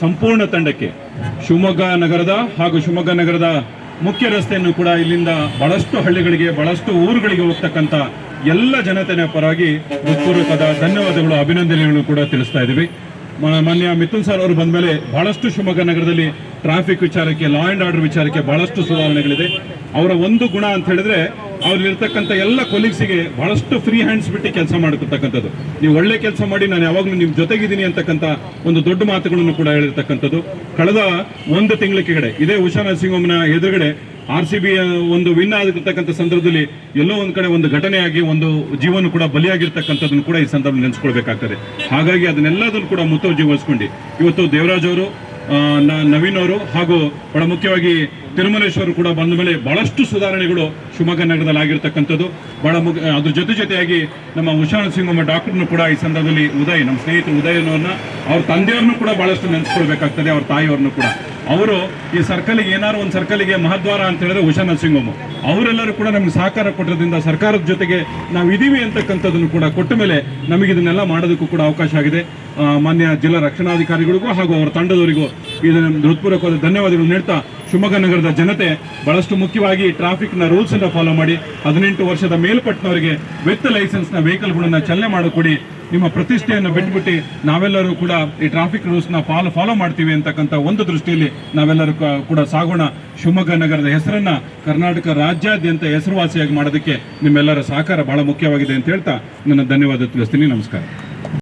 ಸಂಪೂರ್ಣ ತಂಡಕ್ಕೆ ಶಿವಮೊಗ್ಗ ನಗರದ ಹಾಗೂ ಶಿವಮೊಗ್ಗ ನಗರದ ಮುಖ್ಯ ರಸ್ತೆಯನ್ನು ಕೂಡ ಇಲ್ಲಿಂದ ಬಹಳಷ್ಟು ಹಳ್ಳಿಗಳಿಗೆ ಬಹಳಷ್ಟು ಊರುಗಳಿಗೆ ಹೋಗ್ತಕ್ಕಂಥ ಎಲ್ಲ ಜನತೆಯ ಪರವಾಗಿ ಹೃತ್ಪೂರ್ವಕದ ಧನ್ಯವಾದಗಳು ಅಭಿನಂದನೆಗಳು ಕೂಡ ತಿಳಿಸ್ತಾ ಇದ್ದೀವಿ. ಮಾನ್ಯ ಮಿಥುನ್ ಸರ್ ಅವರು ಬಂದ ಮೇಲೆ ಬಹಳಷ್ಟು ಶಿವಮೊಗ್ಗ ನಗರದಲ್ಲಿ ಟ್ರಾಫಿಕ್ ವಿಚಾರಕ್ಕೆ, ಲಾ ಆ್ಯಂಡ್ ಆರ್ಡರ್ ವಿಚಾರಕ್ಕೆ ಬಹಳಷ್ಟು ಸುಧಾರಣೆಗಳಿದೆ. ಅವರ ಒಂದು ಗುಣ ಅಂತ ಹೇಳಿದ್ರೆ ಅವ್ರಲ್ಲಿರ್ತಕ್ಕಂಥ ಎಲ್ಲ ಕೊಲೀಗ್ಸಿಗೆ ಬಹಳಷ್ಟು ಫ್ರೀ ಹ್ಯಾಂಡ್ಸ್ ಬಿಟ್ಟು ಕೆಲಸ ಮಾಡ್ಕೊತಕ್ಕಂಥದ್ದು. ನೀವು ಒಳ್ಳೆ ಕೆಲಸ ಮಾಡಿ, ನಾನು ಯಾವಾಗಲೂ ನಿಮ್ಮ ಜೊತೆಗಿದ್ದೀನಿ ಅಂತಕ್ಕಂಥ ಒಂದು ದೊಡ್ಡ ಮಾತುಗಳನ್ನು ಕೂಡ ಹೇಳಿರ್ತಕ್ಕಂಥದ್ದು. ಕಳೆದ ಒಂದು ತಿಂಗಳ ಕೆಳಗಡೆ ಇದೇ ಉಷಾ ನರಸಿಂಹಮ್ಮನ ಎದುರುಗಡೆ RCB ಒಂದು ವಿನ್ ಆಗಿರ್ತಕ್ಕಂಥ ಸಂದರ್ಭದಲ್ಲಿ ಎಲ್ಲೋ ಒಂದು ಕಡೆ ಒಂದು ಘಟನೆಯಾಗಿ ಒಂದು ಜೀವನ ಕೂಡ ಬಲಿಯಾಗಿರ್ತಕ್ಕಂಥದ್ದನ್ನು ಕೂಡ ಈ ಸಂದರ್ಭದಲ್ಲಿ ನೆನೆಸ್ಕೊಳ್ಬೇಕಾಗ್ತದೆ. ಹಾಗಾಗಿ ಅದನ್ನೆಲ್ಲದನ್ನು ಕೂಡ ಮುತುವರ್ಜಿಗೊಳಿಸ್ಕೊಂಡು ಇವತ್ತು ದೇವರಾಜ್ ಅವರು, ನವೀನ್ ಅವರು ಹಾಗೂ ಬಹಳ ಮುಖ್ಯವಾಗಿ ತಿರುಮಲೇಶ್ವರು ಕೂಡ ಬಂದ ಮೇಲೆ ಬಹಳಷ್ಟು ಸುಧಾರಣೆಗಳು ಶಿವಮೊಗ್ಗ ನಗರದಲ್ಲಿ ಆಗಿರ್ತಕ್ಕಂಥದ್ದು. ಅದ್ರ ಜೊತೆಯಾಗಿ ನಮ್ಮ ಉಷಾ ನರಸಿಂಹಮ್ಮ ಡಾಕ್ಟರ್ನು ಕೂಡ ಈ ಸಂದರ್ಭದಲ್ಲಿ ಉದಯ್, ನಮ್ಮ ಸ್ನೇಹಿತ ಉದಯನವ್ರನ್ನ, ಅವ್ರ ತಂದೆಯವ್ರನ್ನು ಕೂಡ ಬಹಳಷ್ಟು ನೆನೆಸ್ಕೊಳ್ಬೇಕಾಗ್ತದೆ, ಅವ್ರ ತಾಯಿಯವ್ರನ್ನು ಕೂಡ. ಅವರು ಈ ಸರ್ಕಲ್ಗೆ ಏನಾದ್ರು ಒಂದು ಸರ್ಕಲ್ಗೆ ಮಹದ್ವಾರ ಅಂತ ಹೇಳಿದ್ರೆ ಉಷಾ ನರಸಿಂಹಮ್ಮ ಅವರೆಲ್ಲರೂ ಕೂಡ ನಮ್ಗೆ ಸಹಕಾರ ಕೊಟ್ಟಿರೋದ್ರಿಂದ ಸರ್ಕಾರದ ಜೊತೆಗೆ ನಾವು ಇದೀವಿ ಅಂತಕ್ಕಂಥದ್ದನ್ನು ಕೂಡ ಕೊಟ್ಟ ಮೇಲೆ ನಮಗೆ ಇದನ್ನೆಲ್ಲ ಮಾಡೋದಕ್ಕೂ ಕೂಡ ಅವಕಾಶ ಆಗಿದೆ. ಮಾನ್ಯ ಜಿಲ್ಲಾ ರಕ್ಷಣಾಧಿಕಾರಿಗಳಿಗೂ ಹಾಗೂ ಅವರ ತಂಡದವರಿಗೂ ಇದನ್ನು ಹೃತ್ಪೂರ್ವಕವಾದ ಧನ್ಯವಾದಗಳು ನೀಡ್ತಾ, ಶಿವಮೊಗ್ಗ ನಗರದ ಜನತೆ ಬಹಳಷ್ಟು ಮುಖ್ಯವಾಗಿ ಟ್ರಾಫಿಕ್ನ ರೂಲ್ಸ್ ಅನ್ನು ಫಾಲೋ ಮಾಡಿ 18 ವರ್ಷದ ಮೇಲ್ಪಟ್ಟನವರಿಗೆ ವಿತ್ ಲೈಸೆನ್ಸ್ನ ವೆಹಿಕಲ್ಗಳನ್ನು ಚಲನೆ ಮಾಡಿಕೊಡಿ. ನಿಮ್ಮ ಪ್ರತಿಷ್ಠೆಯನ್ನು ಬಿಟ್ಬಿಟ್ಟು ನಾವೆಲ್ಲರೂ ಕೂಡ ಈ ಟ್ರಾಫಿಕ್ ರೂಲ್ಸ್ನ ಫಾಲೋ ಮಾಡ್ತೀವಿ ಅಂತಕ್ಕಂಥ ಒಂದು ದೃಷ್ಟಿಯಲ್ಲಿ ನಾವೆಲ್ಲರೂ ಕೂಡ ಸಾಗೋಣ. ಶಿವಮೊಗ್ಗ ನಗರದ ಹೆಸರನ್ನ ಕರ್ನಾಟಕ ರಾಜ್ಯಾದ್ಯಂತ ಹೆಸರುವಾಸಿಯಾಗಿ ಮಾಡೋದಕ್ಕೆ ನಿಮ್ಮೆಲ್ಲರ ಸಹಕಾರ ಬಹಳ ಮುಖ್ಯವಾಗಿದೆ ಅಂತ ಹೇಳ್ತಾ ನನ್ನ ಧನ್ಯವಾದ ತಿಳಿಸ್ತೀನಿ. ನಮಸ್ಕಾರ.